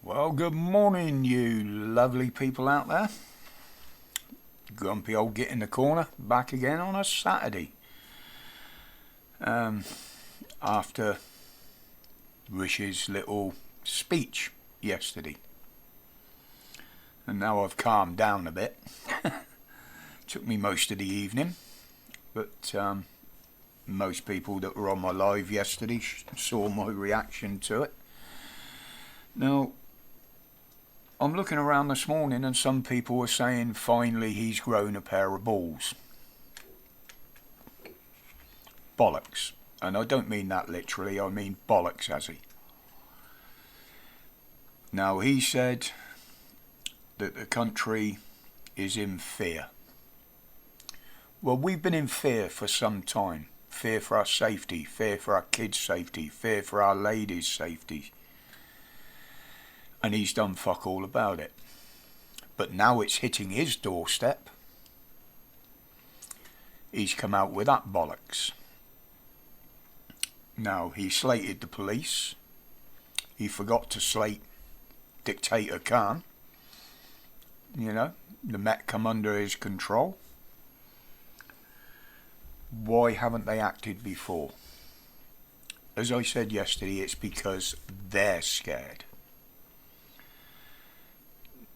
Well, good morning, you lovely people out there. Grumpy old Git in the corner, back again on a Saturday. After Rish's little speech yesterday. And now I've calmed down a bit. Took me most of the evening. But most people that were on my live yesterday saw my reaction to it. Now, I'm looking around this morning and some people are saying finally he's grown a pair of balls. Bollocks. And I don't mean that literally, I mean bollocks, has he? Now, he said that the country is in fear. Well, we've been in fear for some time. Fear for our safety, fear for our kids' safety, fear for our ladies' safety. And he's done fuck all about it. But now it's hitting his doorstep. He's come out with that bollocks. Now, he slated the police. He forgot to slate Dictator Khan. You know, the Met come under his control. Why haven't they acted before? As I said yesterday, it's because they're scared.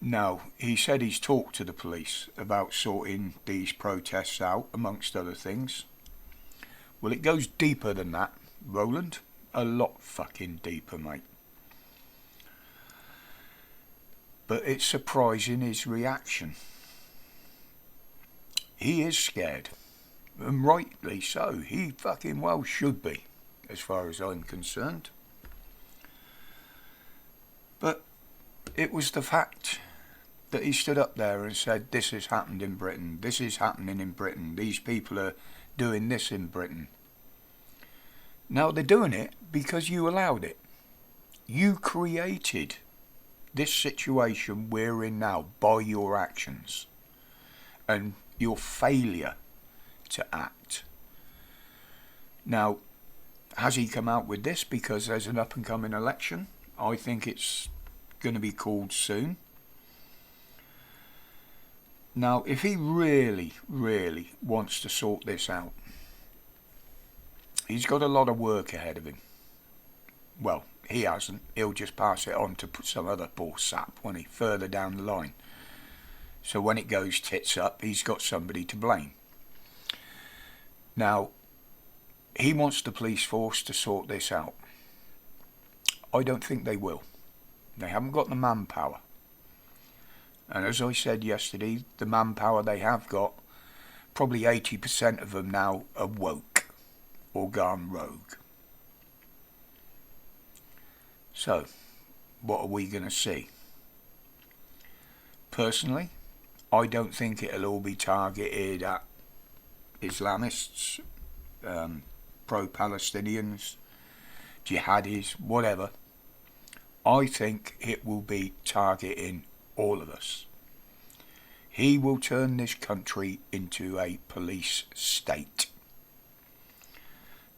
Now, he said he's talked to the police about sorting these protests out, amongst other things. Well, it goes deeper than that, Roland. A lot fucking deeper, mate. But it's surprising his reaction. He is scared. And rightly so. He fucking well should be, as far as I'm concerned. But it was the fact that he stood up there and said, this has happened in Britain, this is happening in Britain, these people are doing this in Britain. Now they're doing it because you allowed it. You created this situation we're in now by your actions and your failure to act. Now, has he come out with this because there's an up and coming election? I think it's going to be called soon. Now, if he really, really wants to sort this out, he's got a lot of work ahead of him. Well, he hasn't. He'll just pass it on to some other poor sap, won't he, further down the line. So when it goes tits up, he's got somebody to blame. Now, he wants the police force to sort this out. I don't think they will. They haven't got the manpower. And as I said yesterday, the manpower they have got, probably 80% of them now are woke or gone rogue. So, what are we going to see? Personally, I don't think it'll all be targeted at Islamists, pro-Palestinians, jihadis, whatever. I think it will be targeting all of us. He will turn this country into a police state.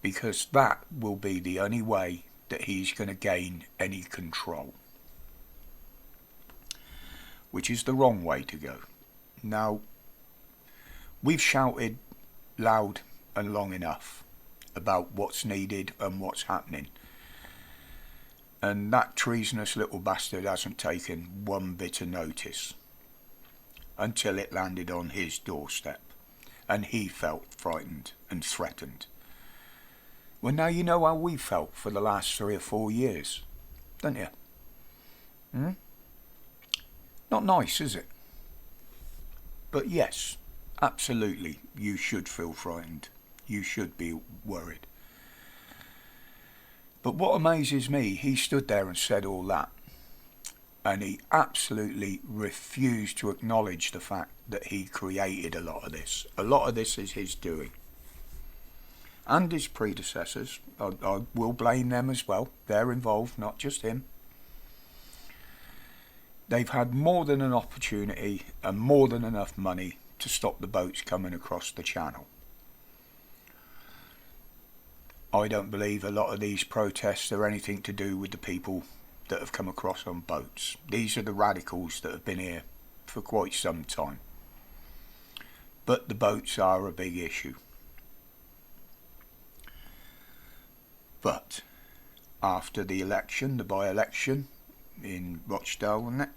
Because that will be the only way that he's going to gain any control. Which is the wrong way to go. Now, we've shouted loud and long enough about what's needed and what's happening. And that treasonous little bastard hasn't taken one bit of notice until it landed on his doorstep and he felt frightened and threatened. Well, now you know how we felt for the last 3 or 4 years, don't you? Not nice, is it? But yes, absolutely, you should feel frightened. You should be worried. But what amazes me, he stood there and said all that. And he absolutely refused to acknowledge the fact that he created a lot of this. A lot of this is his doing. And his predecessors. I will blame them as well. They're involved, not just him. They've had more than an opportunity and more than enough money to stop the boats coming across the channel. I don't believe a lot of these protests are anything to do with the people that have come across on boats. These are the radicals that have been here for quite some time. But the boats are a big issue. But after the election, the by-election in Rochdale, wasn't it?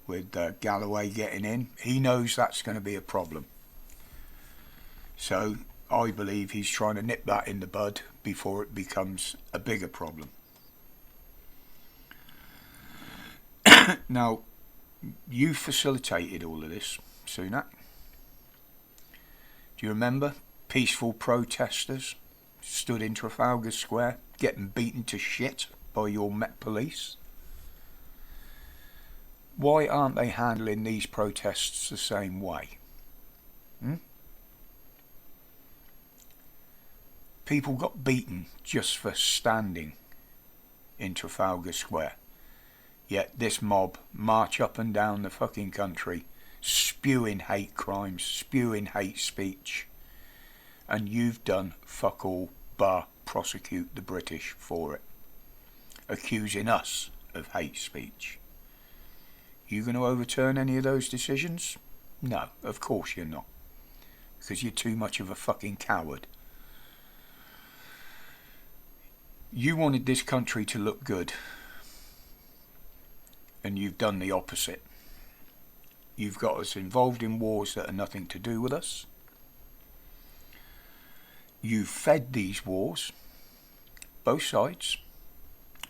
With Galloway getting in, he knows that's going to be a problem. So I believe he's trying to nip that in the bud before it becomes a bigger problem. Now, you facilitated all of this, Sunak. Do you remember peaceful protesters stood in Trafalgar Square getting beaten to shit by your Met Police? Why aren't they handling these protests the same way? People got beaten just for standing in Trafalgar Square. Yet this mob march up and down the fucking country spewing hate crimes, spewing hate speech. And you've done fuck all bar prosecute the British for it. Accusing us of hate speech. You going to overturn any of those decisions? No, of course you're not. Because you're too much of a fucking coward. You wanted this country to look good. And you've done the opposite. You've got us involved in wars that are nothing to do with us. You've fed these wars, both sides,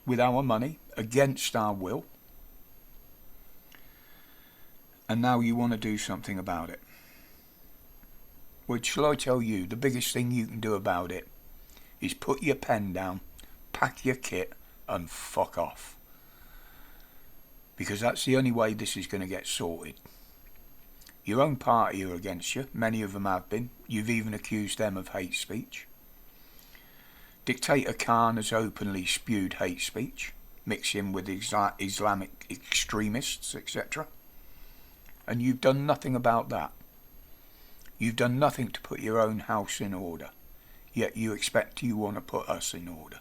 with our money, against our will. And now you want to do something about it. Which, shall I tell you, the biggest thing you can do about it is put your pen down, pack your kit, and fuck off. Because that's the only way this is going to get sorted. Your own party are against you. Many of them have been. You've even accused them of hate speech. Dictator Khan has openly spewed hate speech, mixing with Islamic extremists, etc. And you've done nothing about that. You've done nothing to put your own house in order. Yet you want to put us in order.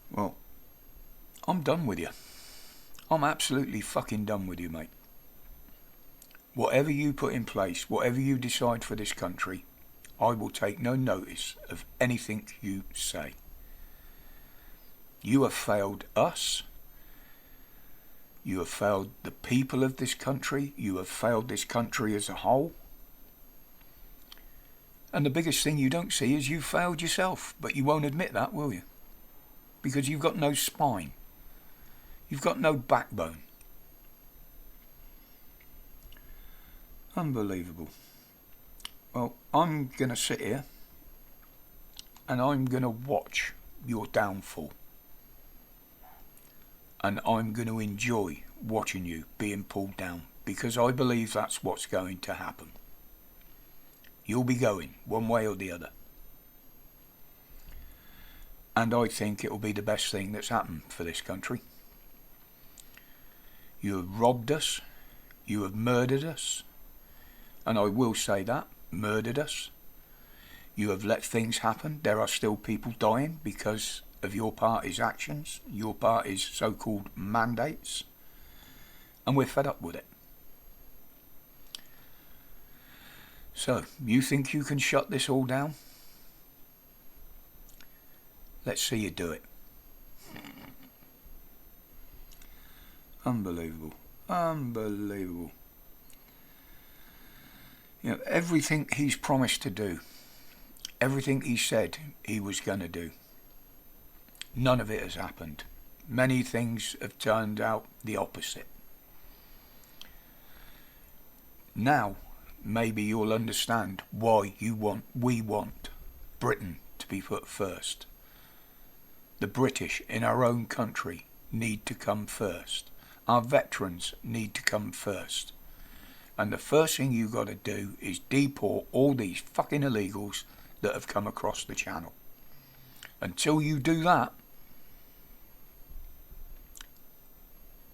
Well, I'm done with you. I'm absolutely fucking done with you, mate. Whatever you put in place, whatever you decide for this country, I will take no notice of anything you say. You have failed us. You have failed the people of this country. You have failed this country as a whole. And the biggest thing you don't see is you failed yourself. But you won't admit that, will you? Because you've got no spine. You've got no backbone. Unbelievable. Well, I'm going to sit here and I'm going to watch your downfall. And I'm going to enjoy watching you being pulled down, because I believe that's what's going to happen. You'll be going one way or the other. And I think it will be the best thing that's happened for this country. You have robbed us. You have murdered us. And I will say that, murdered us. You have let things happen. There are still people dying because of your party's actions, your party's so-called mandates. And we're fed up with it. So, you think you can shut this all down? Let's see you do it. Unbelievable. Unbelievable. You know, everything he's promised to do, everything he said he was going to do, none of it has happened. Many things have turned out the opposite. Now, maybe you'll understand why we want Britain to be put first. The British in our own country need to come first. Our veterans need to come first. And the first thing you got to do is deport all these fucking illegals that have come across the channel. Until you do that,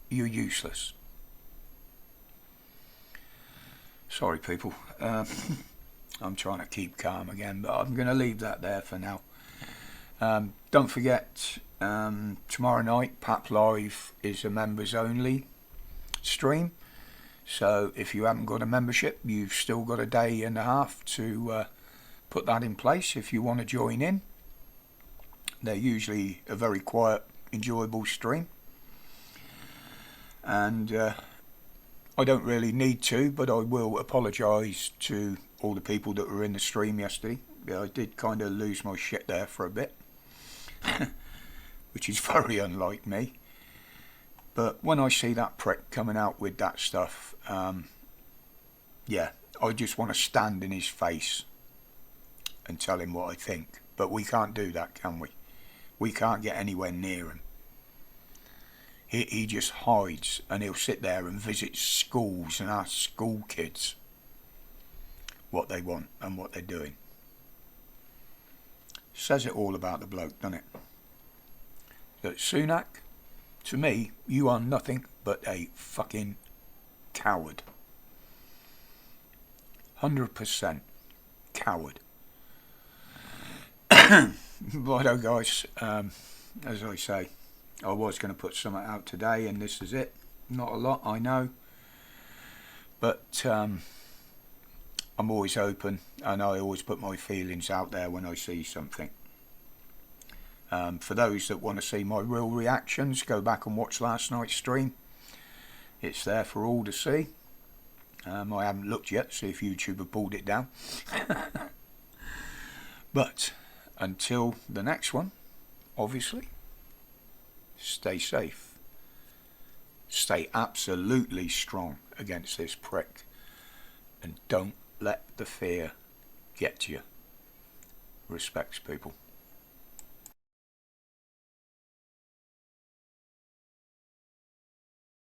you're useless. Sorry, people. I'm trying to keep calm again, but I'm going to leave that there for now. Don't forget, tomorrow night, PAP Live is a members only stream. So if you haven't got a membership, you've still got a day and a half to put that in place if you want to join in. They're usually a very quiet, enjoyable stream. And I don't really need to, but I will apologise to all the people that were in the stream yesterday. I did kind of lose my shit there for a bit, which is very unlike me. But when I see that prick coming out with that stuff, yeah, I just want to stand in his face and tell him what I think. But we can't do that, can we? We can't get anywhere near him. He just hides, and he'll sit there and visit schools and ask school kids what they want and what they're doing. Says it all about the bloke, doesn't it? That Sunak, to me, you are nothing but a fucking coward. 100% coward. Righto, guys. As I say, I was going to put something out today, and this is it. Not a lot, I know. But I'm always open, and I always put my feelings out there when I see something. For those that want to see my real reactions, go back and watch last night's stream. It's there for all to see. I haven't looked yet to see if YouTube have pulled it down. But until the next one, obviously, stay safe. Stay absolutely strong against this prick. And don't let the fear get to you. Respects, people.